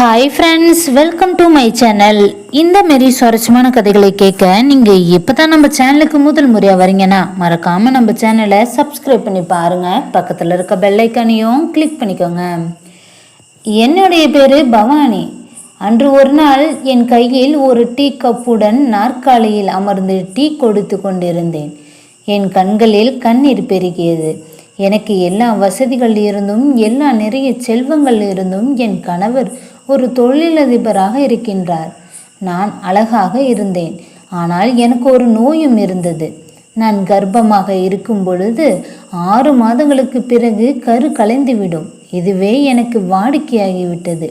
Hi friends, welcome to my channel. இந்த மாரி சுவாரஸ்யமான கதைகளை கேட்க நீங்கள் இப்போ தான் நம்ம சேனலுக்கு முதல் முறையாக வரீங்கன்னா மறக்காமல் நம்ம சேனலை சப்ஸ்கிரைப் பண்ணி பாருங்கள். பக்கத்தில் இருக்க பெல்லைக்கானையும் கிளிக் பண்ணிக்கோங்க. என்னுடைய பேர் பவானி. அன்று ஒரு நாள் என் கையில் ஒரு டீ கப்புடன் நாற்காலியில் அமர்ந்து டீ கொடுத்து கொண்டிருந்தேன். என் கண்களில் கண்ணீர் பெருகியது. எனக்கு எல்லா வசதிகள் இருந்தும் எல்லா நிறைய செல்வங்கள் இருந்தும் என் கணவர் ஒரு தொழிலதிபராக இருக்கின்றார். நான் அழகாக இருந்தேன். ஆனால் எனக்கு ஒரு நோயும் இருந்தது. நான் கர்ப்பமாக இருக்கும் பொழுது 6 மாதங்களுக்கு பிறகு கரு கலைந்துவிடும். இதுவே எனக்கு வாடிக்கையாகிவிட்டது.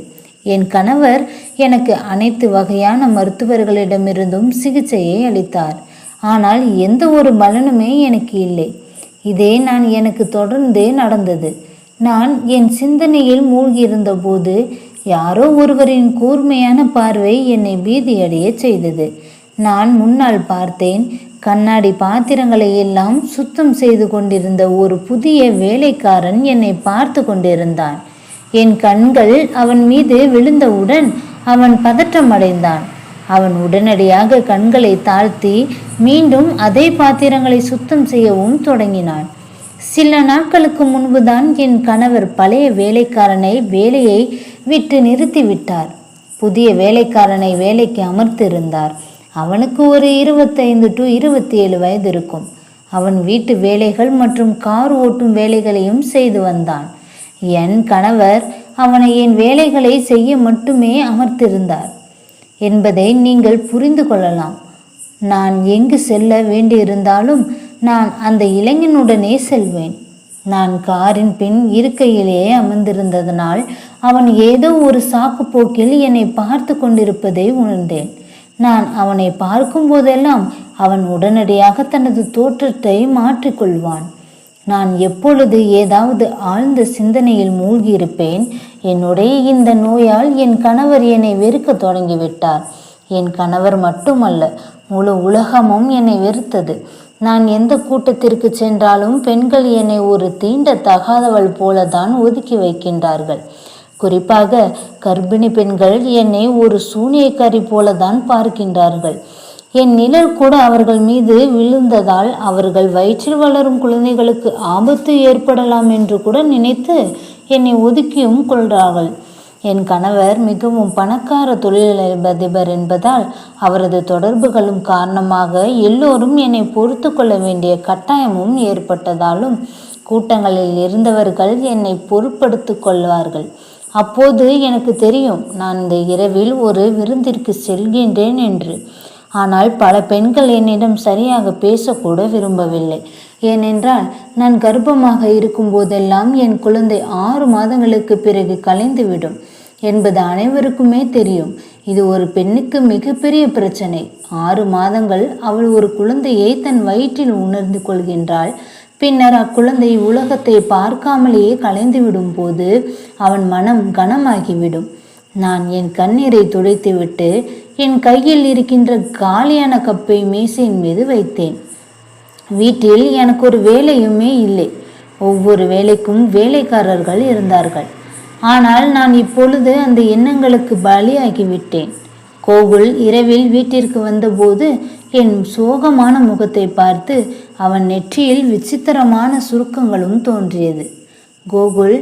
என் கணவர் எனக்கு அனைத்து வகையான மருத்துவர்களிடமிருந்தும் சிகிச்சையை அளித்தார். ஆனால் எந்த ஒரு பலனுமே எனக்கு இல்லை. இதே எனக்கு தொடர்ந்து நடந்தது. நான் என் சிந்தனையில் மூழ்கியிருந்த போது யாரோ ஒருவரின் கூர்மையான பார்வை என்னை பீதியடைய செய்தது. நான் முன்னால் பார்த்தேன். கண்ணாடி பாத்திரங்களை எல்லாம் சுத்தம் செய்து கொண்டிருந்த ஒரு புதிய வேலைக்காரன் என்னை பார்த்து கொண்டிருந்தான். என் கண்கள் அவன் மீது விழுந்தவுடன் அவன் பதற்றமடைந்தான். அவன் உடனடியாக கண்களை தாழ்த்தி மீண்டும் அதே பாத்திரங்களை சுத்தம் செய்யவும் தொடங்கினான். சில நாட்களுக்கு முன்புதான் என் கணவர் பழைய வேலைக்காரனை வேலையை விட்டு நிறுத்திவிட்டார். புதிய வேலைக்காரனை வேலைக்கு அமர்த்திருந்தார். அவனுக்கு ஒரு 25 to 27 வயது இருக்கும். அவன் வீட்டு வேலைகள் மற்றும் கார் ஓட்டும் வேலைகளையும் செய்து வந்தான். என் கணவர் அவனை என் வேலைகளை செய்ய மட்டுமே அமர்த்திருந்தார் என்பதை நீங்கள் புரிந்து கொள்ளலாம். நான் எங்கு செல்ல வேண்டியிருந்தாலும் நான் அந்த இளைஞனுடனே செல்வேன். நான் காரின் பின் இருக்கையிலேயே அமர்ந்திருந்ததனால் அவன் ஏதோ ஒரு சாக்கு போக்கில் என்னை பார்த்து கொண்டிருப்பதை உணர்ந்தேன். நான் அவனை பார்க்கும் போதெல்லாம் அவன் உடனடியாக தனது தோற்றத்தை மாற்றிக்கொள்வான். நான் எப்பொழுது ஏதாவது ஆழ்ந்த சிந்தனையில் மூழ்கியிருப்பேன். என்னுடைய இந்த நோயால் என் கணவர் என்னை வெறுக்க தொடங்கிவிட்டார். என் கணவர் மட்டுமல்ல, முழு உலகமும் என்னை வெறுத்தது. நான் எந்த கூட்டத்திற்கு சென்றாலும் பெண்கள் என்னை ஒரு தீண்டத்தகாதவள் போலதான் ஒதுக்கி வைக்கின்றார்கள். குறிப்பாக கர்ப்பிணி பெண்கள் என்னை ஒரு சூனியக்காரி போலதான் பார்க்கின்றார்கள். என் நிழல் கூட அவர்கள் மீது விழுந்ததால் அவர்கள் வயிற்றில் வளரும் குழந்தைகளுக்கு ஆபத்து ஏற்படலாம் என்று கூட நினைத்து என்னை ஒதுக்கியும் கொள்கிறார்கள். என் கணவர் மிகவும் பணக்கார தொழிலதிபர் என்பதால் அவரது தொடர்புகளும் காரணமாக எல்லோரும் என்னை பொறுத்து கொள்ள வேண்டிய கட்டாயமும் ஏற்பட்டதாலும் கூட்டங்களில் இருந்தவர்கள் என்னை பொருட்படுத்தி கொள்வார்கள். அப்போது எனக்கு தெரியும் நான் இந்த இரவில் ஒரு விருந்திற்கு செல்கின்றேன் என்று. ஆனால் பல பெண்கள் என்னிடம் சரியாக பேசக்கூட விரும்பவில்லை. ஏனென்றால் நான் கர்ப்பமாக இருக்கும் போதெல்லாம் என் குழந்தை 6 மாதங்களுக்கு பிறகு கலைந்துவிடும் என்பது அனைவருக்குமே தெரியும். இது ஒரு பெண்ணுக்கு மிகப்பெரிய பிரச்சனை. 6 மாதங்கள் அவள் ஒரு குழந்தையை தன் வயிற்றில் உணர்ந்து கொள்கின்றாள். பின்னர் அக்குழந்தை உலகத்தை பார்க்காமலேயே கலைந்துவிடும் போது அவன் மனம் கனமாகிவிடும். நான் என் கண்ணீரை துடைத்துவிட்டு என் கையில் இருக்கின்ற காலியான கப்பை மேசையின் மீது வைத்தேன். வீட்டில் எனக்கு ஒரு வேலையுமே இல்லை. ஒவ்வொரு வேலைக்கும் வேலைக்காரர்கள் இருந்தார்கள். ஆனால் நான் இப்பொழுது அந்த எண்ணங்களுக்கு பலியாகிவிட்டேன். கோகுல் இரவில் வீட்டிற்கு வந்தபோது என் சோகமான முகத்தை பார்த்து அவன் நெற்றியில் விசித்திரமான சுருக்கங்களும் தோன்றியது. கோகுல்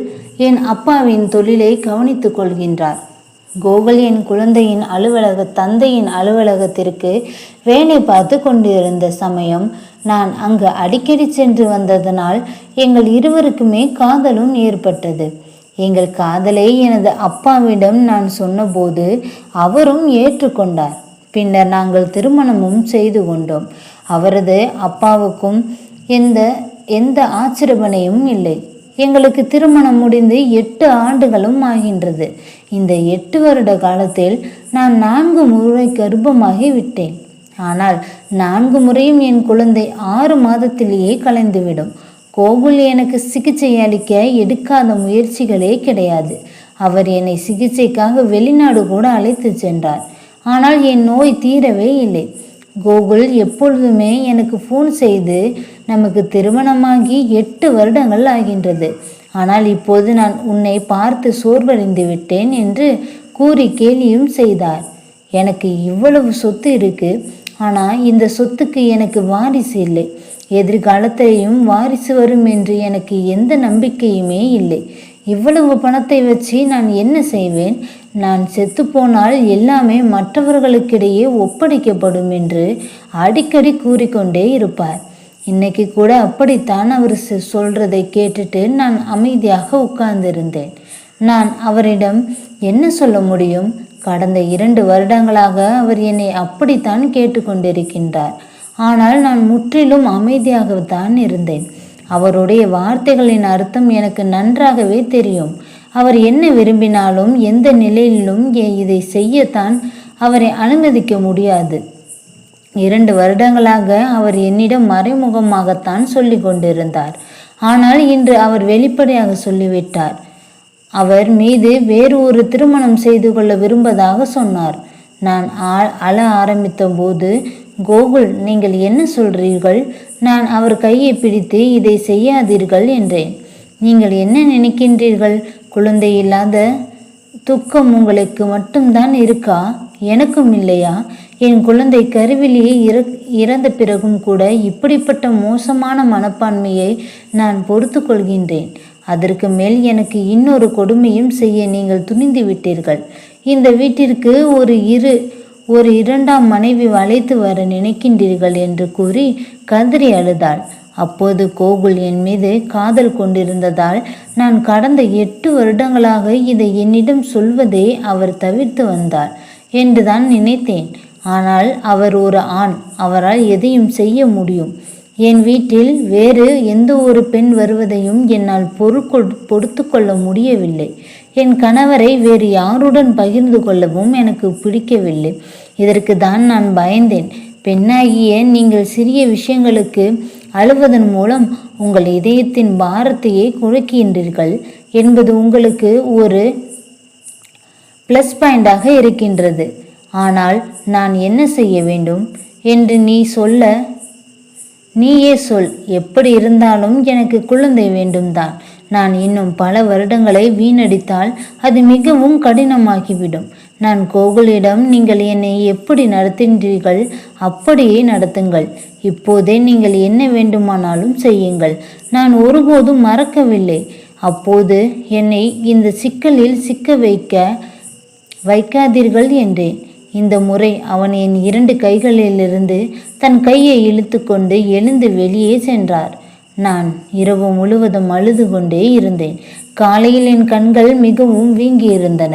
என் அப்பாவின் தொழிலை கவனித்துக் கொள்கின்றார். கோகுல் என் குழந்தையின் தந்தையின் அலுவலகத்திற்கு வேலை பார்த்து கொண்டிருந்த சமயம் நான் அங்கு அடிக்கடி சென்று வந்ததனால் எங்கள் இருவருக்குமே காதலும் ஏற்பட்டது. எங்கள் காதலை எனது அப்பாவிடம் நான் சொன்னபோது அவரும் ஏற்றுக்கொண்டார். பின்னர் நாங்கள் திருமணமும் செய்து கொண்டோம். அவரது அப்பாவுக்கும் எந்த ஆட்சேபனையும் இல்லை. எங்களுக்கு திருமணம் முடிந்து 8 ஆண்டுகளும் ஆகின்றது. இந்த 8 வருட காலத்தில் நான் 4 முறை கர்ப்பமாகி விட்டேன். ஆனால் 4 முறையும் என் குழந்தை 6 மாதத்திலேயே கலைந்துவிடும். கோகுல் எனக்கு சிகிச்சை அளிக்க எடுக்காத முயற்சிகளே கிடையாது. அவர் என்னை சிகிச்சைக்காக வெளிநாடு கூட அழைத்து சென்றார். ஆனால் என் நோய் தீரவே இல்லை. கோகுல் எப்பொழுதுமே எனக்கு ஃபோன் செய்து நமக்கு திருமணமாகி 8 வருடங்கள் ஆகின்றது. ஆனால் இப்போது நான் உன்னை பார்த்து சோர்வடைந்து விட்டேன் என்று கூறி கேலியும் செய்தார். எனக்கு இவ்வளவு சொத்து இருக்கு, ஆனால் இந்த சொத்துக்கு எனக்கு வாரிசு இல்லை. எதிர்காலத்திலையும் வாரிசு வரும் என்று எனக்கு எந்த நம்பிக்கையுமே இல்லை. இவ்வளவு பணத்தை வச்சு நான் என்ன செய்வேன்? நான் செத்து போனால் எல்லாமே மற்றவர்களுக்கிடையே ஒப்படைக்கப்படும் என்று அடிக்கடி கூறிக்கொண்டே இருப்பார். இன்னைக்கு கூட அப்படித்தான் அவர் சொல்றதை கேட்டுட்டு நான் அமைதியாக உட்கார்ந்திருந்தேன். நான் அவரிடம் என்ன சொல்ல முடியும்? கடந்த 2 வருடங்களாக அவர் என்னை அப்படித்தான் கேட்டுக்கொண்டிருக்கின்றார். ஆனால் நான் முற்றிலும் அமைதியாகத்தான் இருந்தேன். அவருடைய வார்த்தைகளின் அர்த்தம் எனக்கு நன்றாகவே தெரியும். அவர் என்ன விரும்பினாலும் எந்த நிலையிலும் இதை செய்யத்தான் அவரை அனுமதிக்க முடியாது. 2 வருடங்களாக அவர் என்னிடம் மறைமுகமாகத்தான் சொல்லி கொண்டிருந்தார். ஆனால் இன்று அவர் வெளிப்படையாக சொல்லிவிட்டார். அவர் மீது வேறு ஒரு திருமணம் செய்து கொள்ள விரும்பதாக சொன்னார். நான் அழ ஆரம்பித்த போது, கோகுல், நீங்கள் என்ன சொல்றீர்கள்? நான் அவர் கையை பிடித்து இதை செய்யாதீர்கள் என்றேன். நீங்கள் என்ன நினைக்கின்றீர்கள்? குழந்தை இல்லாத துக்கம் உங்களுக்கு மட்டும்தான் இருக்கா? எனக்கும் இல்லையா? என் குழந்தை கருவிலேயே இறந்த பிறகும் கூட இப்படிப்பட்ட மோசமான மனப்பான்மையை நான் பொறுத்து கொள்கின்றேன். அதற்கு மேல் எனக்கு இன்னொரு கொடுமையும் செய்ய நீங்கள் துணிந்து விட்டீர்கள். இந்த வீட்டிற்கு ஒரு இரண்டாம் மனைவி அழைத்து வர நினைக்கின்றீர்கள் என்று கூறி கதறி அழுதாள். அப்போது கோகுல் என் மீது காதல் கொண்டிருந்ததால் நான் கடந்த 8 வருடங்களாக இதை என்னிடம் சொல்வதை அவர் தவிர்த்து வந்தார் என்றுதான் நினைத்தேன். ஆனால் அவர் ஒரு ஆண், அவரால் எதையும் செய்ய முடியும். என் வீட்டில் வேறு எந்த ஒரு பெண் வருவதையும் என்னால் பொறுத்து கொள்ள முடியவில்லை. என் கணவரை வேறு யாருடன் பகிர்ந்து கொள்ளவும் எனக்கு பிடிக்கவில்லை. இதற்கு தான் நான் பயந்தேன். பெண்ணாகிய நீங்கள் சிறிய விஷயங்களுக்கு அழுவதன் மூலம் உங்கள் இதயத்தின் பாரத்தையே குறைக்கின்றீர்கள் என்பது உங்களுக்கு ஒரு ப்ளஸ் பாயிண்டாக இருக்கின்றது. ஆனால் நான் என்ன செய்ய வேண்டும் என்று நீயே சொல். எப்படி இருந்தாலும் எனக்கு குழந்தை வேண்டும்தான். நான் இன்னும் பல வருடங்களை வீணடித்தால் அது மிகவும் கடினமாகிவிடும். நான் கோகுலிடம் நீங்கள் என்னை எப்படி நடத்துகின்றீர்கள் அப்படியே நடத்துங்கள். இப்போதே நீங்கள் என்ன வேண்டுமானாலும் செய்யுங்கள். நான் ஒருபோதும் மறக்கவில்லை. அப்போது என்னை இந்த சிக்கலில் சிக்க வைக்காதீர்கள் என்றேன். இந்த முறை அவன் என் 2 கைகளிலிருந்து தன் கையை இழுத்து கொண்டு எழுந்து வெளியே சென்றார். நான் இரவு முழுவதும் அழுது கொண்டே இருந்தேன். காலையில் என் கண்கள் மிகவும் வீங்கியிருந்தன.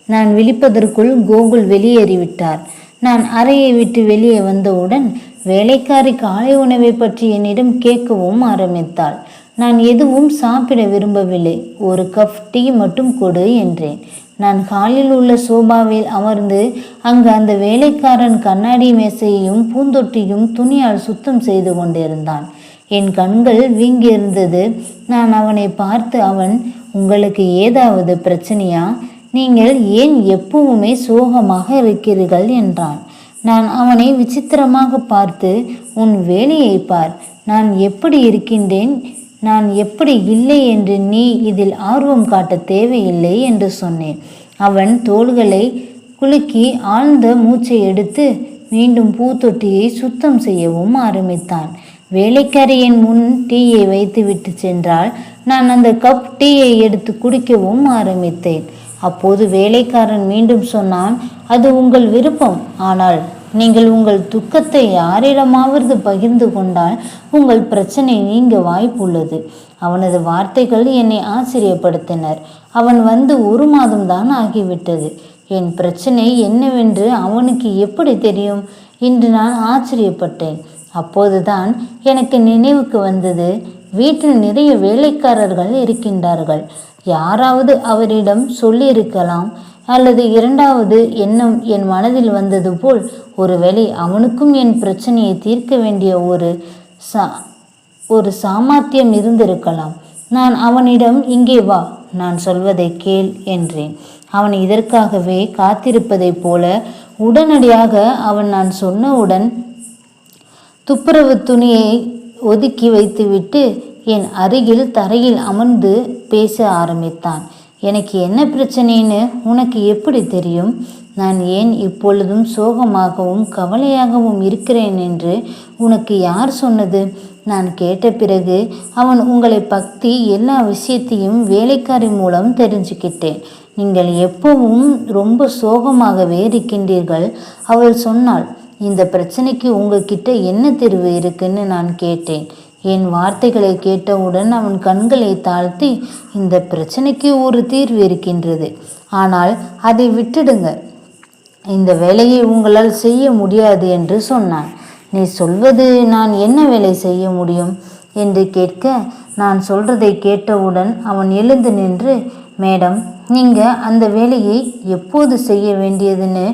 நான் விழிப்பதற்குள் கோகுல் வெளியேறிவிட்டார். நான் அறையை விட்டு வெளியே வந்தவுடன் வேலைக்காரி காலை உணவை பற்றி என்னிடம் கேட்கவும் ஆரம்பித்தாள். நான் எதுவும் சாப்பிட விரும்பவில்லை. ஒரு கப் டீ மட்டும் கொடு என்றேன். நான் ஹாலில் உள்ள சோபாவில் அமர்ந்து அங்கு அந்த வேலைக்காரன் கண்ணாடி மேசையையும் பூந்தொட்டியும் துணியால் சுத்தம் செய்து கொண்டிருந்தான். என் கண்கள் வீங்கியிருந்தது. நான் அவனை பார்த்து, அவன், உங்களுக்கு ஏதாவது பிரச்சனையா? நீங்கள் ஏன் எப்பவுமே சோகமாக இருக்கிறீர்கள் என்றான். நான் அவனை விசித்திரமாக பார்த்து, உன் வேலையை பார், நான் எப்படி இருக்கின்றேன், நான் எப்படி இல்லை என்று நீ இதில் ஆர்வம் காட்ட தேவையில்லை என்று சொன்னேன். அவன் தோள்களை குலுக்கி ஆழ்ந்த மூச்சை எடுத்து மீண்டும் பூத்தொட்டியை சுத்தம் செய்யவும் ஆரம்பித்தான். வேலைக்காரியின் முன் டீயை வைத்துவிட்டு சென்றால் நான் அந்த கப் டீயை எடுத்து குடிக்கவும் ஆரம்பித்தேன். அப்போது வேலைக்காரன் மீண்டும் சொன்னான், அது உங்கள் விருப்பம். ஆனால் நீங்கள் உங்கள் துக்கத்தை யாரிடமாவது பகிர்ந்து கொண்டால் உங்கள் பிரச்சனை நீங்க வாய்ப்புள்ளது. அவனது வார்த்தைகள் என்னை ஆச்சரியப்படுத்தினர். அவன் வந்து 1 மாதம்தான் ஆகிவிட்டது. என் பிரச்சனை என்னவென்று அவனுக்கு எப்படி தெரியும் என்று நான் ஆச்சரியப்பட்டேன். அப்போதுதான் எனக்கு நினைவுக்கு வந்தது, வீட்டில் நிறைய வேலைக்காரர்கள் இருக்கின்றார்கள். யாராவது அவரிடம் சொல்லியிருக்கலாம். அல்லது இரண்டாவது எண்ணம் என் மனதில் வந்தது போல், ஒருவேளை அவனுக்கும் என் பிரச்சனையை தீர்க்க வேண்டிய ஒரு சாமர்த்தியம் இருந்திருக்கலாம். நான் அவனிடம், இங்கே வா, நான் சொல்வதை கேள் என்றேன். அவன் இதற்காகவே காத்திருப்பதைப் போல உடனடியாக அவன் நான் சொன்னவுடன் துப்புரவு துணியை ஒதுக்கி வைத்துவிட்டு என் அருகில் தரையில் அமர்ந்து பேச ஆரம்பித்தான். எனக்கு என்ன பிரச்சனைன்னு உனக்கு எப்படி தெரியும்? நான் ஏன் இப்பொழுதும் சோகமாகவும் கவலையாகவும் இருக்கிறேன் என்று உனக்கு யார் சொன்னது? நான் கேட்ட பிறகு அவன் உங்களை பற்றி எல்லா விஷயத்தையும் வேலைக்காரி மூலம் தெரிஞ்சுக்கிட்டேன். நீங்கள் எப்பவும் ரொம்ப சோகமாகவே இருக்கின்றீர்கள். அவள் சொன்னாள். இந்த பிரச்சனைக்கு உங்ககிட்ட என்ன தீர்வு இருக்குன்னு நான் கேட்டேன். என் வார்த்தைகளை கேட்டவுடன் அவன் கண்களை தாழ்த்தி, இந்த பிரச்சனைக்கு ஒரு தீர்வு இருக்கின்றது, ஆனால் அதை விட்டுடுங்க, இந்த வேலையை உங்களால் செய்ய முடியாது என்று சொன்னான். நீ சொல்வது நான் என்ன வேலை செய்ய முடியும் என்று கேட்க, நான் சொல்றதை கேட்டவுடன் அவன் எழுந்து நின்று, மேடம், நீங்கள் அந்த வேலையை எப்போது செய்ய வேண்டியதுன்னு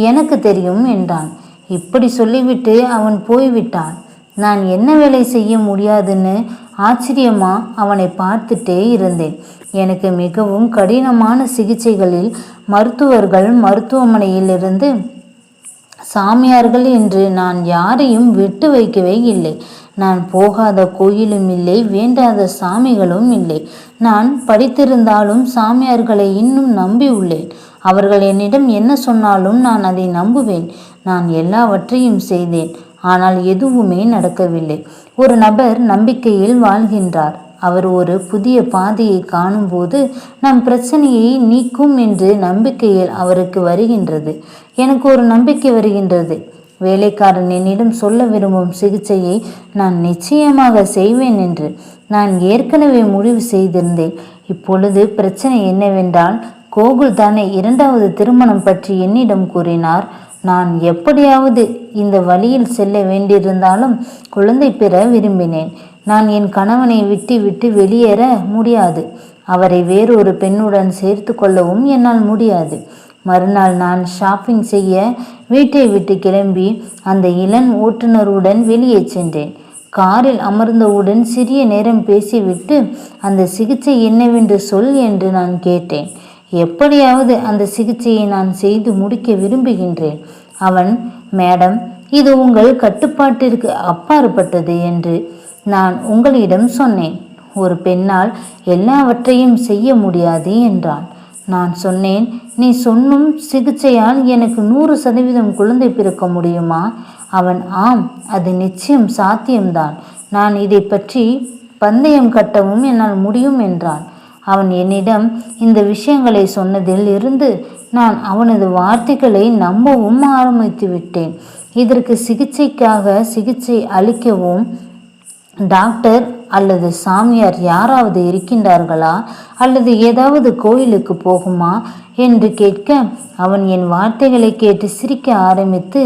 எனக்கு தெரியும் என்றான். இப்படி சொல்லிவிட்டு அவன் போய்விட்டான். நான் என்ன வேலை செய்ய முடியாதுன்னு ஆச்சரியமா அவனை பார்த்துட்டே இருந்தேன். எனக்கு மிகவும் கடினமான சிகிச்சைகளில் மருத்துவர்கள் மருத்துவமனையிலிருந்து சாமியார்கள் என்று நான் யாரையும் விட்டு வைக்கவே இல்லை. நான் போகாத கோயிலும் இல்லை, வேண்டாத சாமிகளும் இல்லை. நான் படித்திருந்தாலும் சாமியார்களை இன்னும் நம்பி உள்ளேன். அவர்கள் என்னிடம் என்ன சொன்னாலும் நான் அதை நம்புவேன். நான் எல்லாவற்றையும் செய்தேன், ஆனால் எதுவுமே நடக்கவில்லை. ஒரு நபர் நம்பிக்கையில் வாழ்கின்றார். அவர் ஒரு புதிய பாதையை காணும்போது நம் பிரச்சனையை நீக்கும் என்று நம்பிக்கையில் அவருக்கு வருகின்றது. எனக்கு ஒரு நம்பிக்கை வருகின்றது. வேலைக்காரன் என்னிடம் சொல்ல விரும்பும் சிகிச்சையை நான் நிச்சயமாக செய்வேன் என்று நான் ஏற்கனவே முடிவு செய்திருந்தேன். இப்பொழுது பிரச்சனை என்னவென்றால், கோகுல் தானே இரண்டாவது திருமணம் பற்றி என்னிடம் கூறினார். நான் எப்படியாவது இந்த வழியில் செல்ல வேண்டியிருந்தாலும் குழந்தை பெற விரும்பினேன். நான் என் கணவனை விட்டு வெளியேற முடியாது. அவரை வேறொரு பெண்ணுடன் சேர்த்து கொள்ளவும் என்னால் முடியாது. மறுநாள் நான் ஷாப்பிங் செய்ய வீட்டை விட்டு கிளம்பி அந்த இளம் ஓட்டுநருடன் வெளியே சென்றேன். காரில் அமர்ந்தவுடன் சிறிய நேரம் பேசிவிட்டு, அந்த சிகிச்சை என்னவென்று சொல் என்று நான் கேட்டேன். எப்படியாவது அந்த சிகிச்சையை நான் செய்து முடிக்க விரும்புகின்றேன். அவன், மேடம், இது உங்கள் கட்டுப்பாட்டிற்கு அப்பாற்பட்டது என்று நான் உங்களிடம் சொன்னேன். ஒரு பெண்ணால் எல்லாவற்றையும் செய்ய முடியாது என்றான். நான் சொன்னேன், நீ சொன்னும் சிகிச்சையால் எனக்கு 100% குழந்தை பிறக்க முடியுமா? அவன், ஆம், அது நிச்சயம் சாத்தியம்தான். நான் இதை பற்றி பந்தயம் கட்டவும் என்னால் முடியும் என்றான். அவன் என்னிடம் இந்த விஷயங்களை சொன்னதில் இருந்து நான் அவனது வார்த்தைகளை நம்பவும் ஆரம்பித்து விட்டேன். இதற்கு சிகிச்சை அளிக்கவும் டாக்டர் அல்லது சாமியார் யாராவது இருக்கின்றார்களா, அல்லது ஏதாவது கோயிலுக்கு போகுமா என்று கேட்க, அவன் என் வார்த்தைகளை கேட்டு சிரிக்க ஆரம்பித்து,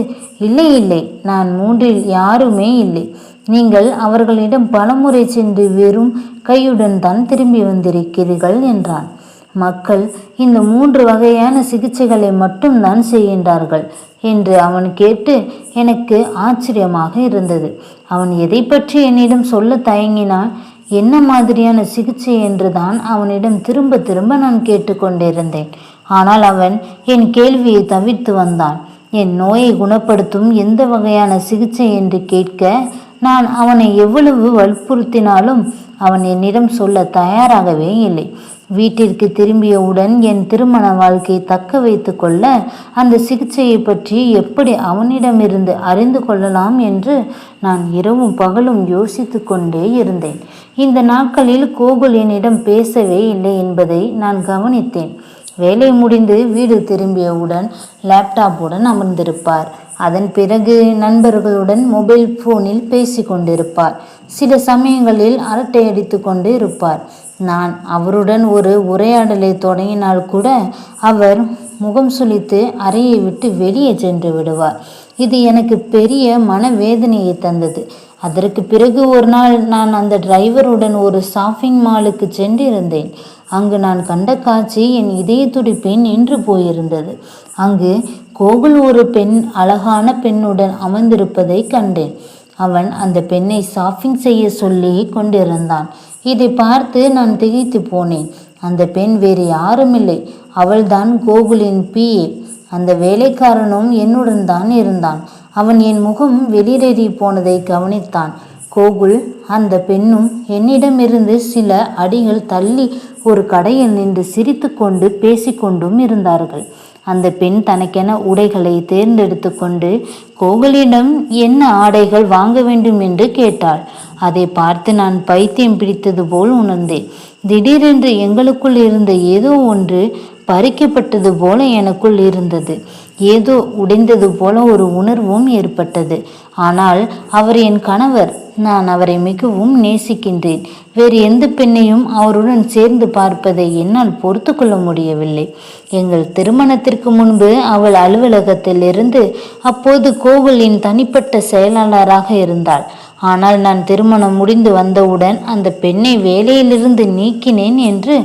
இல்லை, நான் 3இல் யாருமே இல்லை. நீங்கள் அவர்களிடம் பலமுறை சென்று வெறும் கையுடன் தான் திரும்பி வந்திருக்கிறீர்கள் என்றான். மக்கள் இந்த 3 வகையான சிகிச்சைகளை மட்டும்தான் செய்கின்றார்கள் என்று அவன் கேட்டு எனக்கு ஆச்சரியமாக இருந்தது. அவன் எதை பற்றி என்னிடம் சொல்ல தயங்கினான், என்ன மாதிரியான சிகிச்சை என்றுதான் அவனிடம் திரும்ப நான் கேட்டுக்கொண்டிருந்தேன். ஆனால் அவன் என் கேள்வியை தவிர்த்து வந்தான். என் நோயை குணப்படுத்தும் எந்த வகையான சிகிச்சை என்று கேட்க நான் அவனை எவ்வளவு வற்புறுத்தினாலும் அவன் என்னிடம் சொல்ல தயாராகவே இல்லை. வீட்டிற்கு திரும்பியவுடன் என் திருமண வாழ்க்கையை தக்க வைத்து கொள்ள அந்த சிகிச்சையை பற்றி எப்படி அவனிடமிருந்து அறிந்து கொள்ளலாம் என்று நான் இரவும் பகலும் யோசித்து கொண்டே இருந்தேன். இந்த நாட்களில் கோகுல் என்னிடம் பேசவே இல்லை என்பதை நான் கவனித்தேன். வேலை முடிந்து வீடு திரும்பியவுடன் லேப்டாப்புடன் அமர்ந்திருப்பார். அதன் பிறகு நண்பர்களுடன் மொபைல் போனில் பேசி கொண்டிருப்பார். சில சமயங்களில் அரட்டை அடித்து கொண்டு இருப்பார். நான் அவருடன் ஒரு உரையாடலை தொடங்கினால் கூட அவர் முகம் சுளித்து அறையை விட்டு வெளியே சென்று விடுவார். இது எனக்கு பெரிய மனவேதனையை தந்தது. அதற்கு பிறகு ஒரு நாள் நான் அந்த டிரைவருடன் ஒரு ஷாப்பிங் மாலுக்கு சென்றிருந்தேன். அங்கு நான் கண்ட காட்சி என் இதய துடிப்பை நின்று போயிருந்தது. அங்கு கோகுல் ஒரு அழகான பெண்ணுடன் அமர்ந்திருப்பதை கண்டேன். அவன் அந்த பெண்ணை ஷாப்பிங் செய்ய சொல்லி கொண்டிருந்தான். இதை பார்த்து நான் திகைத்து போனேன். அந்த பெண் வேறு யாருமில்லை, அவள்தான் கோகுலின் PA. அந்த வேலைக்காரனும் என்னுடன் தான் இருந்தான். அவன் என் முகம் வெளியேறி போனதை கவனித்தான். கோகுல் அந்த பெண்ணும் என்னிடமிருந்து சில அடிகள் தள்ளி ஒரு கடையில் நின்று சிரித்து கொண்டு பேசிக்கொண்டும் இருந்தார்கள். அந்த பெண் தனக்கென உடைகளை தேர்ந்தெடுத்து கொண்டு கோகுலிடம் என்ன ஆடைகள் வாங்க வேண்டும் என்று கேட்டாள். அதை பார்த்து நான் பைத்தியம் பிடித்தது போல் உணர்ந்தேன். திடீரென்று எங்களுக்குள் இருந்த ஏதோ ஒன்று பறிக்கப்பட்டது போல எனக்குள் இருந்தது. ஏதோ உடைந்தது போல ஒரு உணர்வும் ஏற்பட்டது. ஆனால் அவர் என் கணவர். நான் அவரை மிகவும் நேசிக்கின்றேன். வேறு எந்த பெண்ணையும் அவருடன் சேர்ந்து பார்ப்பதை என்னால் பொறுத்து கொள்ள முடியவில்லை. எங்கள் திருமணத்திற்கு முன்பு அவள் அலுவலகத்தில் இருந்து அப்போது கோகுலின் தனிப்பட்ட செயலாளராக இருந்தாள். ஆனால் நான் திருமணம் முடிந்து வந்தவுடன் அந்த பெண்ணை வேலையிலிருந்து நீக்கினேன் என்று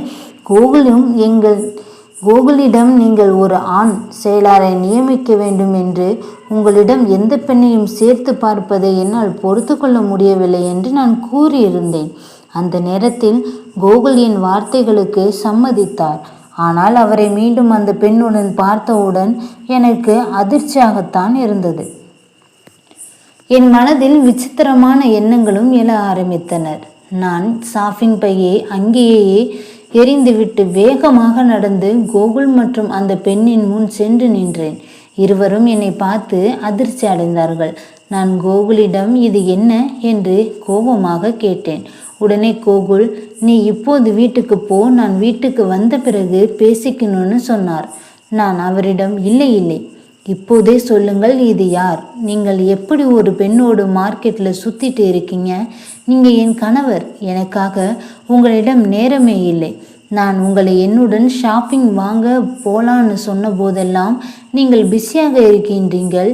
கோகுலிடம் நீங்கள் ஒரு ஆண் செயலாளரை நியமிக்க வேண்டும் என்று உங்களிடம் எந்த பெண்ணையும் சேர்த்து பார்ப்பதை என்னால் பொறுத்து கொள்ள முடியவில்லை என்று நான் கூறியிருந்தேன். அந்த நேரத்தில் கோகுல் என் வார்த்தைகளுக்கு சம்மதித்தார். ஆனால் அவரை மீண்டும் அந்த பெண்ணுடன் பார்த்தவுடன் எனக்கு அதிர்ச்சியாகத்தான் இருந்தது. என் மனதில் விசித்திரமான எண்ணங்களும் எழ ஆரம்பித்தனர். நான் ஷாப்பிங் பையை அங்கேயே எரிந்துவிட்டு வேகமாக நடந்து கோகுல் மற்றும் அந்த பெண்ணின் முன் சென்று நின்றேன். இருவரும் என்னை பார்த்து அதிர்ச்சி அடைந்தார்கள். நான் கோகுலிடம் இது என்ன என்று கோபமாக கேட்டேன். உடனே கோகுல், நீ இப்போது வீட்டுக்கு போ, நான் வீட்டுக்கு வந்த பிறகு பேசிக்கணும்னு சொன்னார். நான் அவரிடம் இல்லை இப்போதே சொல்லுங்கள், இது யார்? நீங்கள் எப்படி ஒரு பெண்ணோடு மார்க்கெட்டில் சுற்றிட்டு இருக்கீங்க? நீங்கள் என் கணவர். எனக்காக உங்களிடம் நேரமே இல்லை. நான் உங்களை என்னுடன் ஷாப்பிங் வாங்க போலான்னு சொன்ன போதெல்லாம் நீங்கள் பிஸியாக இருக்கின்றீர்கள்.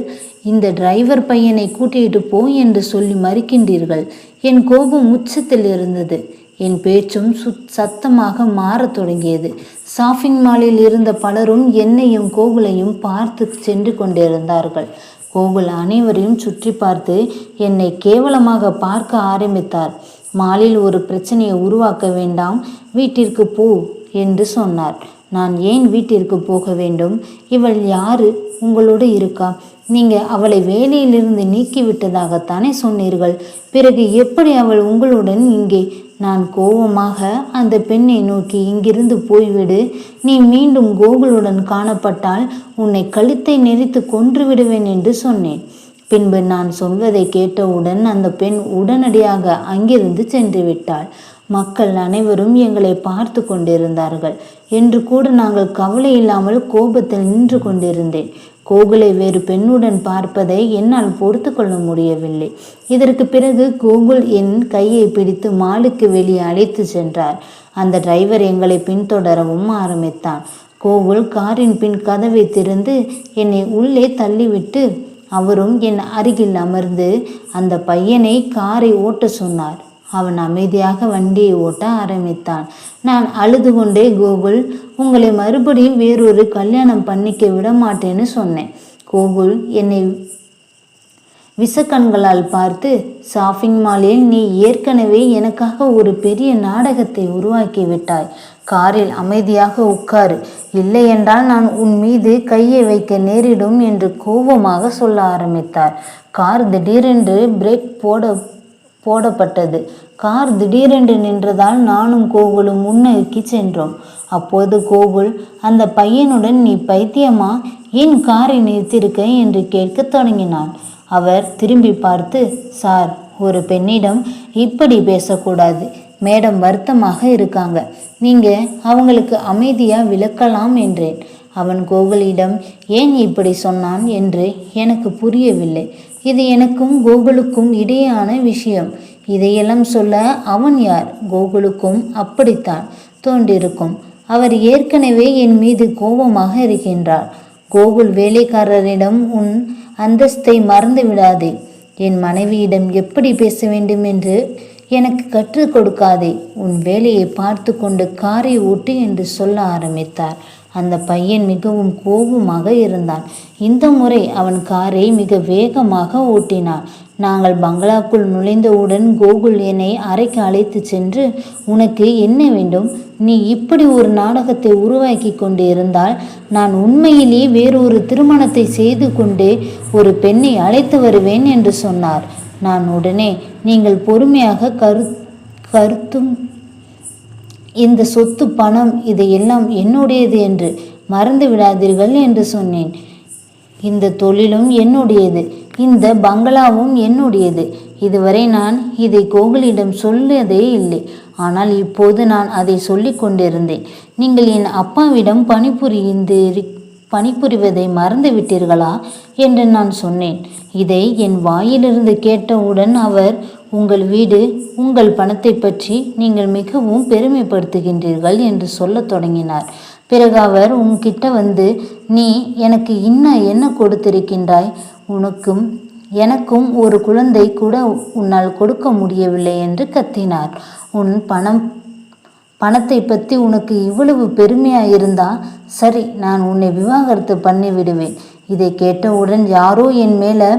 இந்த டிரைவர் பையனை கூட்டிகிட்டு போ என்று சொல்லி மறுக்கின்றீர்கள். என் கோபம் உச்சத்தில் இருந்தது. என் பேச்சும் சத்தமாக மாறத் தொடங்கியது. ஷாப்பிங் மாலில் இருந்த பலரும் என்னையும் கோகுலையும் பார்த்து சென்று கொண்டிருந்தார்கள். கோகுல் அனைவரையும் சுற்றி பார்த்து என்னை கேவலமாக பார்க்க ஆரம்பித்தார். மாலில் ஒரு பிரச்சனையை உருவாக்க வேண்டாம், வீட்டிற்கு போ என்று சொன்னார். நான் ஏன் வீட்டிற்கு போக வேண்டும்? இவள் யாரு? உங்களோடு இருக்கா? நீங்கள் அவளை வேலையிலிருந்து நீக்கிவிட்டதாகத்தானே சொன்னீர்கள். பிறகு எப்படி அவள் உங்களுடன் இங்கே? நான் கோபமாக அந்த பெண்ணை நோக்கி, இங்கிருந்து போய்விடு. நீ மீண்டும் கோகுலுடன் காணப்பட்டால் உன்னை கழுத்தை நெரித்து கொன்று விடுவேன் என்று சொன்னேன். பின்பு நான் சொல்வதை கேட்டவுடன் அந்த பெண் உடனடியாக அங்கிருந்து சென்று விட்டாள். மக்கள் அனைவரும் எங்களை பார்த்து கொண்டிருந்தார்கள் என்று கூட நாங்கள் கவலை இல்லாமல் கோபத்தில் நின்று கொண்டிருந்தேன். கோகுலை வேறு பெண்ணுடன் பார்ப்பதை என்னால் பொறுத்து கொள்ள முடியவில்லை. இதற்கு பிறகு கோகுல் என் கையை பிடித்து மாலுக்கு வெளியே அழைத்து சென்றார். அந்த டிரைவர் எங்களை பின்தொடரவும் ஆரம்பித்தான். கோகுல் காரின் பின் கதவை திறந்து என்னை உள்ளே தள்ளிவிட்டு அவரும் என் அருகில் அமர்ந்து அந்த பையனை காரை ஓட்ட சொன்னார். அவன் அமைதியாக வண்டியை ஓட்ட ஆரம்பித்தான். நான் அழுது கொண்டே, கோகுல், உங்களை மறுபடியும் வேறொரு கல்யாணம் பண்ணிக்க விட மாட்டேன்னு சொன்னேன். கோகுல் என்னை விசக்கண்களால் பார்த்து, ஷாப்பிங் மாலில் நீ ஏற்கனவே எனக்காக ஒரு பெரிய நாடகத்தை உருவாக்கி விட்டாய். காரில் அமைதியாக உட்காரு, இல்லை என்றால் நான் உன் மீது கையை வைக்க நேரிடும் என்று கோபமாக சொல்ல ஆரம்பித்தார். கார் திடீரென்று பிரேக் போடப்பட்டது. கார் திடீரென்று நின்றதால் நானும் கோகுலும் முன்னோக்கி சென்றோம். அப்போது கோகுல் அந்த பையனுடன், நீ பைத்தியமா, ஏன் காரை நிறுத்தியிருக்க என்று கேட்க தொடங்கினான். அவர் திரும்பி பார்த்து, சார், ஒரு பெண்ணிடம் இப்படி பேசக்கூடாது. மேடம் வருத்தமாக இருக்காங்க, நீங்கள் அவங்களுக்கு அமைதியாக விளக்கலாம் என்றேன். அவன் கோகுலிடம் ஏன் இப்படி சொன்னான் என்று எனக்கு புரியவில்லை. இது எனக்கும் கோகுலுக்கும் இடையான விஷயம். இதையெல்லாம் சொல்ல அவன் யார்? கோகுலுக்கும் அப்படித்தான் தோன்றிருக்கும். அவர் ஏற்கனவே என் மீது கோபமாக இருக்கின்றார். கோகுல் வேலைக்காரரிடம் உன் அந்தஸ்தை மறந்து விடாதே. என் மனைவியிடம் எப்படி பேச வேண்டும் என்று எனக்கு கற்றுக் கொடுக்காதே. உன் வேலையை பார்த்து கொண்டு காரை ஓட்டு என்று சொல்ல ஆரம்பித்தார். அந்த பையன் மிகவும் கோபமாக இருந்தான். இந்த முறை அவன் காரை மிக வேகமாக ஓட்டினான். நாங்கள் பங்களாக்குள் நுழைந்தவுடன் கோகுல் என்னை அறைக்கு அழைத்து சென்று, உனக்கு என்ன வேண்டும்? நீ இப்படி ஒரு நாடகத்தை உருவாக்கி கொண்டு இருந்தால் நான் உண்மையிலேயே வேறொரு திருமணத்தை செய்து கொண்டே ஒரு பெண்ணை அழைத்து வருவேன் என்று சொன்னார். நான் உடனே, நீங்கள் பொறுமையாக கருத்தும் இந்த சொத்து, பணம் இதையெல்லாம் என்னுடையது என்று மறந்து விடாதீர்கள் என்று சொன்னேன். இந்த தொழிலும் என்னுடையது, இந்த பங்களாவும் என்னுடையது. இதுவரை நான் இதை கோகுலிடம் சொல்லதே இல்லை. ஆனால் இப்போது நான் அதை சொல்லி கொண்டிருந்தேன். நீங்கள் என் அப்பாவிடம் பணிபுரிவதை மறந்து விட்டீர்களா என்று நான் சொன்னேன். இதை என் வாயிலிருந்து கேட்டவுடன் அவர், உங்கள் வீடு, உங்கள் பணத்தை பற்றி நீங்கள் மிகவும் பெருமைப்படுத்துகின்றீர்கள் என்று சொல்லத் தொடங்கினார். பிறகு அவர் உன்கிட்ட வந்து, நீ எனக்கு என்ன கொடுத்திருக்கின்றாய்? உனக்கும் எனக்கும் ஒரு குழந்தை கூட உன்னால் கொடுக்க முடியவில்லை என்று கத்தினார். உன் பணத்தை பற்றி உனக்கு இவ்வளவு பெருமையாயிருந்தா சரி, நான் உன்னை விவாகரத்து பண்ணி விடுவேன். இதை கேட்டவுடன் யாரோ என் மேலே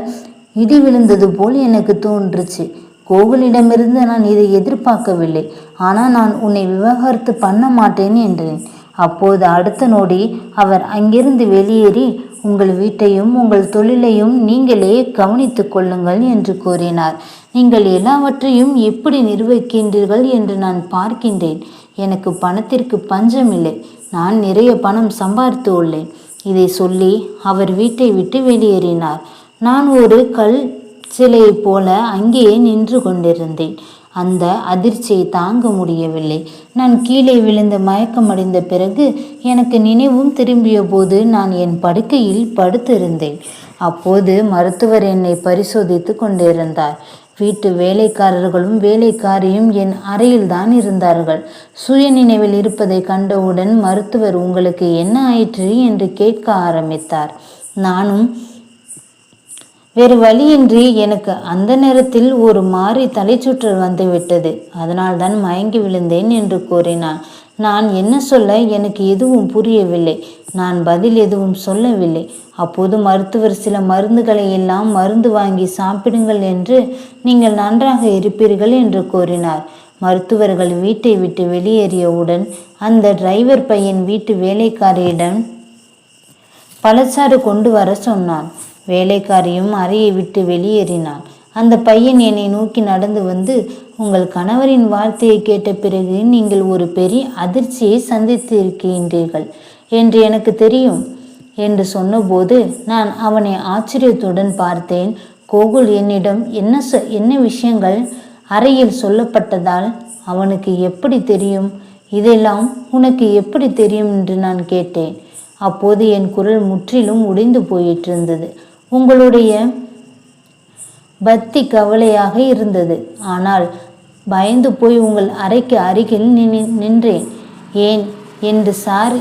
இடி விழுந்தது போல் எனக்கு தோன்றுச்சு. கோகுலிடமிருந்து நான் இதை எதிர்பார்க்கவில்லை. ஆனால் நான் உன்னை விவாகரத்து பண்ண மாட்டேன் என்றேன். அப்போது அடுத்த நொடி அவர் அங்கிருந்து வெளியேறி, உங்கள் வீட்டையும் உங்கள் தொழிலையும் நீங்களே கவனித்து கொள்ளுங்கள் என்று கூறினார். நீங்கள் எல்லாவற்றையும் எப்படி நிர்வகிக்கின்றீர்கள் என்று நான் பார்க்கின்றேன். எனக்கு பணத்திற்கு பஞ்சமில்லை. நான் நிறைய பணம் சம்பாதித்து உள்ளேன். இதை சொல்லி அவர் வீட்டை விட்டு வெளியேறினார். நான் ஒரு கல் சிலையைப் போல அங்கேயே நின்று கொண்டிருந்தேன். அந்த அதிர்ச்சியை தாங்க முடியவில்லை. நான் கீழே விழுந்து மயக்கமடைந்த பிறகு எனக்கு நினைவும் திரும்பிய போது நான் என் படுக்கையில் படுத்திருந்தேன். அப்போது மருத்துவர் என்னை பரிசோதித்து கொண்டிருந்தார். வீட்டு வேலைக்காரர்களும் வேலைக்காரியும் என் அறையில்தான் இருந்தார்கள். சுய நினைவில் இருப்பதை கண்டவுடன் மருத்துவர், உங்களுக்கு என்ன ஆயிற்று என்று கேட்க ஆரம்பித்தார். நானும் வேறு வழியின்றி, எனக்கு அந்த நேரத்தில் ஒரு மாறி தலைச்சுற்றல் வந்துவிட்டது, அதனால் தான் மயங்கி விழுந்தேன் என்று கூறினான். நான் என்ன சொல்ல எனக்கு எதுவும் புரியவில்லை. நான் பதில் எதுவும் சொல்லவில்லை. அப்போது மருத்துவர் சில மருந்துகளை எல்லாம் மருந்து வாங்கி சாப்பிடுங்கள் என்று, நீங்கள் நன்றாக இருப்பீர்கள் என்று கூறினார். மருத்துவர்கள் வீட்டை விட்டு வெளியேறியவுடன் அந்த டிரைவர் பையன் வீட்டு வேலைக்காரியிடம் பழச்சாறு கொண்டு வர சொன்னான். வேலைக்காரியும் அறையை விட்டு வெளியேறினான். அந்த பையன் என்னை நோக்கி நடந்து வந்து, உங்கள் கணவரின் வார்த்தையை கேட்ட பிறகு நீங்கள் ஒரு பெரிய அதிர்ச்சியை சந்தித்து இருக்கின்றீர்கள் என்று எனக்கு தெரியும் என்று சொன்னபோது நான் அவனை ஆச்சரியத்துடன் பார்த்தேன். கோகுல் என்னிடம் என்ன விஷயங்கள் அறையில் சொல்லப்பட்டதால் அவனுக்கு எப்படி தெரியும்? இதெல்லாம் உனக்கு எப்படி தெரியும் என்று நான் கேட்டேன். அப்போது என் குரல் முற்றிலும் உடைந்து போயிட்டிருந்தது. உங்களுடைய பக்தி கவலையாக இருந்தது. ஆனால் பயந்து போய் உங்கள் அறைக்கு அருகில் நின்றேன். ஏன் என்று சார்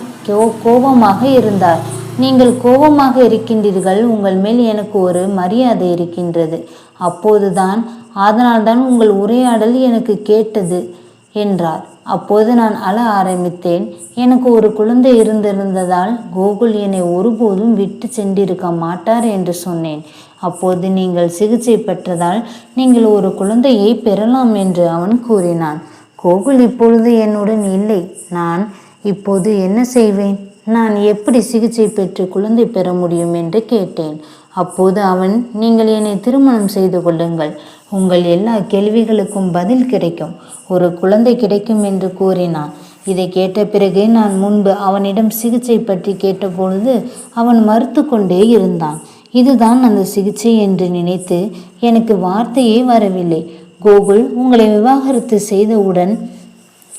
கோபமாக இருந்தார். நீங்கள் கோபமாக இருக்கின்றீர்கள். உங்கள் மேல் எனக்கு ஒரு மரியாதை இருக்கின்றது. அப்போதுதான், அதனால்தான் உங்கள் உரையாடல் எனக்கு கேட்டது என்றார். அப்போது நான் அழ ஆரம்பித்தேன். எனக்கு ஒரு குழந்தை இருந்திருந்ததால் கோகுல் என்னை ஒருபோதும் விட்டு சென்றிருக்க மாட்டார் என்று சொன்னேன். அப்போது நீங்கள் சிகிச்சை பெற்றதால் நீங்கள் ஒரு குழந்தையை பெறலாம் என்று அவன் கூறினான். கோகுல் இப்பொழுது என்னுடன் இல்லை. நான் இப்போது என்ன செய்வேன்? நான் எப்படி சிகிச்சை பெற்று குழந்தை பெற முடியும் என்று கேட்டேன். அப்போது அவன், நீங்கள் என்னை திருமணம் செய்து கொள்ளுங்கள், உங்கள் எல்லா கேள்விகளுக்கும் பதில் கிடைக்கும், ஒரு குழந்தை கிடைக்கும் என்று கூறினான். இதை கேட்ட பிறகு நான் முன்பு அவனிடம் சிகிச்சை பற்றி கேட்டபொழுது அவன் மறுத்து கொண்டே இருந்தான். இதுதான் அந்த சிகிச்சை என்று நினைத்து எனக்கு வார்த்தையே வரவில்லை. கோகுல், உங்களை விவாகரத்து செய்தவுடன்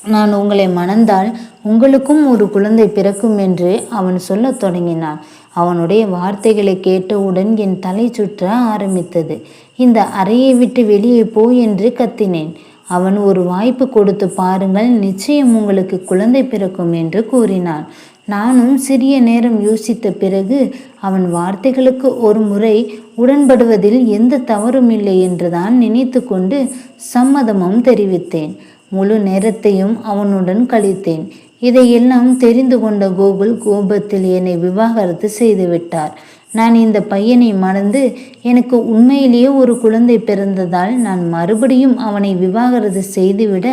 நான் உங்களை மணந்தால் உங்களுக்கும் ஒரு குழந்தை பிறக்கும் என்று அவன் சொல்லத் தொடங்கினான். அவனுடைய வார்த்தைகளை கேட்டவுடன் என் தலை சுற்ற ஆரம்பித்தது. இந்த அறையை விட்டு வெளியே போ என்று கத்தினேன். அவன், ஒரு வாய்ப்பு கொடுத்து பாருங்கள், நிச்சயம் உங்களுக்கு குழந்தை பிறக்கும் என்று கூறினான். நானும் சிறிய நேரம் யோசித்த பிறகு அவன் வார்த்தைகளுக்கு ஒரு முறை உடன்படுவதில் எந்த தவறும் இல்லை என்றுதான் நினைத்து கொண்டு சம்மதமும் தெரிவித்தேன். முழு நேரத்தையும் அவனுடன் கழித்தேன். இதையெல்லாம் தெரிந்து கொண்ட கோகுல் கோபத்தில் என்னை விவாகரத்து செய்துவிட்டார். நான் இந்த பையனை மணந்து எனக்கு உண்மையிலேயே ஒரு குழந்தை பிறந்ததால் நான் மறுபடியும் அவனை விவாகரத்து செய்துவிட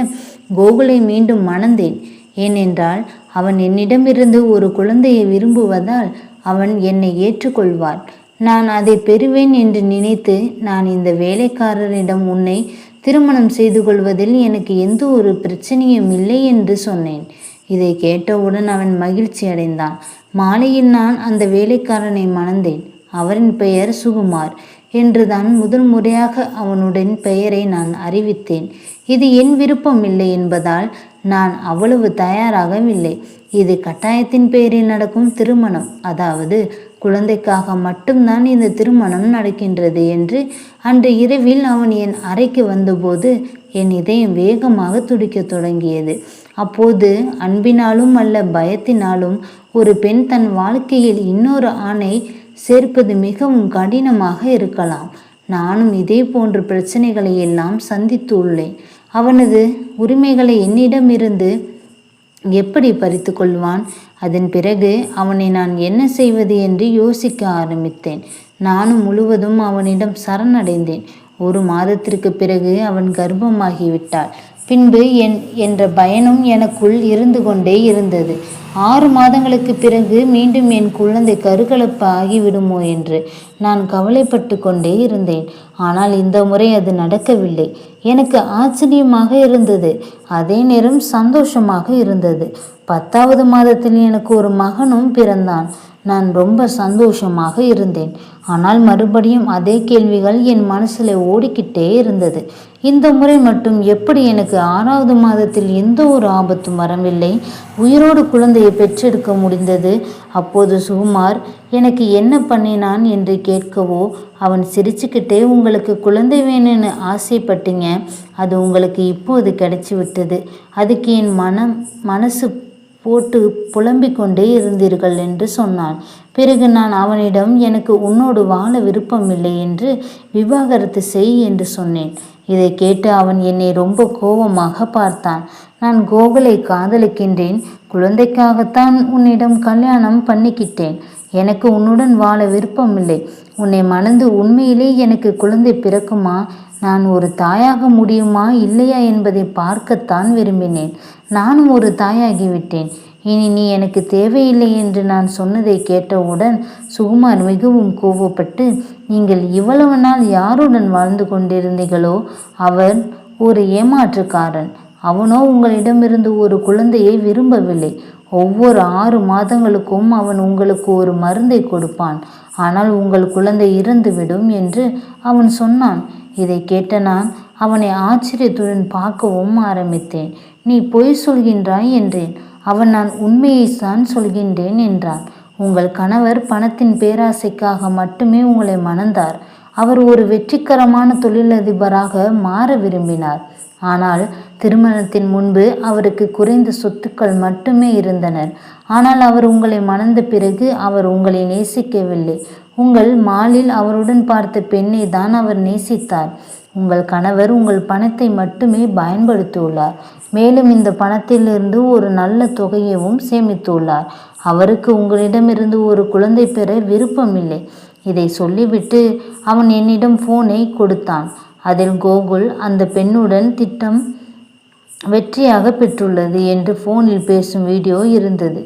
கோகுலை மீண்டும் மணந்தேன். ஏனென்றால் அவன் என்னிடமிருந்து ஒரு குழந்தையை விரும்புவதால் அவன் என்னை ஏற்றுக்கொள்வான். நான் அதை பெறுவேன் என்று நினைத்து நான் இந்த வேலைக்காரரிடம் உன்னை திருமணம் செய்து கொள்வதில் எனக்கு எந்த ஒரு பிரச்சனையும் இல்லை என்று சொன்னேன். இதை கேட்டவுடன் அவன் மகிழ்ச்சி அடைந்தான். மாலையில் நான் அந்த வேலைக்காரனை மணந்தேன். அவரின் பெயர் சுகுமார் என்றுதான் முதல் முறையாக அவனுடன் பெயரை நான் அறிவித்தேன். இது என் விருப்பம் இல்லை என்பதால் நான் அவ்வளவு தயாராகவில்லை. இது கட்டாயத்தின் பெயரில் நடக்கும் திருமணம், அதாவது குழந்தைக்காக மட்டும்தான் இந்த திருமணம் நடக்கின்றது என்று அன்று இரவில் அவன் என் அறைக்கு வந்தபோது என் இதயம் வேகமாக துடிக்க தொடங்கியது. அப்போது அன்பினாலும் அல்ல பயத்தினாலும் ஒரு பெண் தன் வாழ்க்கையில் இன்னொரு ஆணை சேர்ப்பது மிகவும் கடினமாக இருக்கலாம். நானும் இதே போன்ற பிரச்சனைகளை எல்லாம் சந்தித்து உள்ளேன். அவனது உரிமைகளை என்னிடமிருந்து எப்படி பறித்து கொள்வான்? அதன் பிறகு அவனை நான் என்ன செய்வது என்று யோசிக்க ஆரம்பித்தேன். நானும் முழுவதும் அவனிடம் சரணடைந்தேன். 1 மாதத்திற்கு பிறகு அவன் கர்ப்பமாகிவிட்டாள். பின்பு என்ற பயனும் எனக்குள் இருந்து கொண்டே இருந்தது. 6 மாதங்களுக்கு பிறகு மீண்டும் என் குழந்தை கருக்கலப்பு ஆகிவிடுமோ என்று நான் கவலைப்பட்டு கொண்டே இருந்தேன். ஆனால் இந்த முறை அது நடக்கவில்லை. எனக்கு ஆச்சரியமாக இருந்தது, அதே நேரம் சந்தோஷமாக இருந்தது. 10வது மாதத்தில் எனக்கு ஒரு மகனும் பிறந்தான். நான் ரொம்ப சந்தோஷமாக இருந்தேன். ஆனால் மறுபடியும் அதே கேள்விகள் என் மனசில் ஓடிக்கிட்டே இருந்தது. இந்த முறை மட்டும் எப்படி எனக்கு 6வது மாதத்தில் எந்த ஒரு ஆபத்தும் வரவில்லை, உயிரோடு குழந்தையை பெற்றெடுக்க முடிந்தது? அப்போது சுகுமார் எனக்கு என்ன பண்ணினான் என்று கேட்கவோ அவன் சிரிச்சுக்கிட்டே, உங்களுக்கு குழந்தை வேணும்னு ஆசைப்பட்டீங்க, அது உங்களுக்கு இப்போது கிடைச்சி விட்டது. அதுக்கு என் மனசு போட்டு புலம்பிக் கொண்டே இருந்தீர்கள் என்று சொன்னான். பிறகு நான் அவனிடம் எனக்கு உன்னோடு வாழ விருப்பமில்லை என்று விவாகரத்து செய் என்று சொன்னேன். இதை கேட்டு அவன் என்னை ரொம்ப கோபமாக பார்த்தான். நான் கோகுலை காதலிக்கின்றேன், குழந்தைக்காகத்தான் உன்னிடம் கல்யாணம் பண்ணிக்கிட்டேன். எனக்கு உன்னுடன் வாழ விருப்பமில்லை. உன்னை மணந்து உண்மையிலே எனக்கு குழந்தை பிறக்குமா, நான் ஒரு தாயாக முடியுமா இல்லையா என்பதை பார்க்கத்தான் விரும்பினேன். நானும் ஒரு தாயாகிவிட்டேன். இனி நீ எனக்கு தேவையில்லை என்று நான் சொன்னதை கேட்டவுடன் சுகுமார் மிகவும் கோபப்பட்டு, நீங்கள் இவ்வளவு நாள் யாருடன் வாழ்ந்து கொண்டிருந்தீர்களோ அவர் ஒரு ஏமாற்றுக்காரன். அவனோ உங்களிடமிருந்து ஒரு குழந்தையை விரும்பவில்லை. ஒவ்வொரு 6 மாதங்களுக்கும் அவன் உங்களுக்கு ஒரு மருந்தை கொடுப்பான். ஆனால் உங்கள் குழந்தை இறந்துவிடும் என்று அவன் சொன்னான். இதை கேட்ட நான் அவனை ஆச்சரியத்துடன் பார்க்கவும் ஆரம்பித்தேன். நீ பொய் சொல்கின்றாய் என்றேன். அவன் நான் உண்மையைத்தான் சொல்கின்றேன் என்றான். உங்கள் கணவர் பணத்தின் பேராசைக்காக மட்டுமே உங்களை மணந்தார். அவர் ஒரு வெற்றிகரமான தொழிலதிபராக மாற விரும்பினார். ஆனால் திருமணத்தின் முன்பு அவருக்கு குறைந்த சொத்துக்கள் மட்டுமே இருந்தனர். ஆனால் அவர் உங்களை மணந்த பிறகு அவர் உங்களை நேசிக்கவில்லை. உங்கள் மாலில் அவருடன் பார்த்த பெண்ணை தான் அவர் நேசித்தார். உங்கள் கணவர் உங்கள் பணத்தை மட்டுமே பயன்படுத்தியுள்ளார். மேலும் இந்த பணத்திலிருந்து ஒரு நல்ல தொகையவும் சேமித்துள்ளார். அவருக்கு உங்களிடமிருந்து ஒரு குழந்தை பெற விருப்பமில்லை. இதை சொல்லிவிட்டு அவன் என்னிடம் போனை கொடுத்தான். அதில் கோகுல் அந்த பெண்ணுடன் திட்டம் வெற்றியாக பெற்றுள்ளது என்று போனில் பேசும் வீடியோ இருந்தது.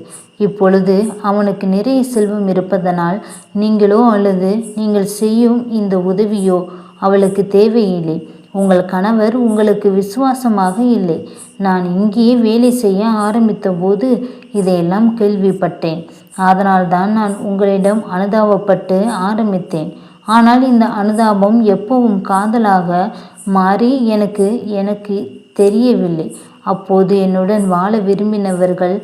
இப்பொழுது அவனுக்கு நிறைய செல்வம் இருப்பதனால் நீங்களோ அல்லது நீங்கள் செய்யும் இந்த உதவியோ அவளுக்கு தேவையில்லை. உங்கள் கணவர் உங்களுக்கு விசுவாசமாக இல்லை. நான் இங்கேயே வேலை செய்ய ஆரம்பித்த போது இதையெல்லாம் கேள்விப்பட்டேன். அதனால்தான் நான் உங்களிடம் அனுதாபப்பட்டு ஆரம்பித்தேன். ஆனால் இந்த அனுதாபம் எப்பவும் காதலாக மாறி எனக்கு தெரியவில்லை. அப்போது என்னுடன் வாழ விரும்பினவர்கள்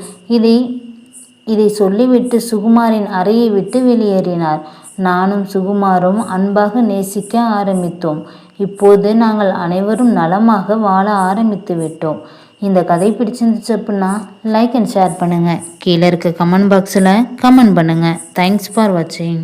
இதை சொல்லிவிட்டு சுகுமாரின் அறையை விட்டு வெளியேறினார். நானும் சுகுமாரும் அன்பாக நேசிக்க ஆரம்பித்தோம். இப்போது நாங்கள் அனைவரும் நலமாக வாழ ஆரம்பித்து விட்டோம். இந்த கதை பிடிச்சிருந்துச்சு அப்படின்னா லைக் அண்ட் ஷேர் பண்ணுங்கள். கீழே இருக்க கமெண்ட் பாக்ஸில் கமெண்ட் பண்ணுங்கள். தேங்க்ஸ் ஃபார் வாட்சிங்.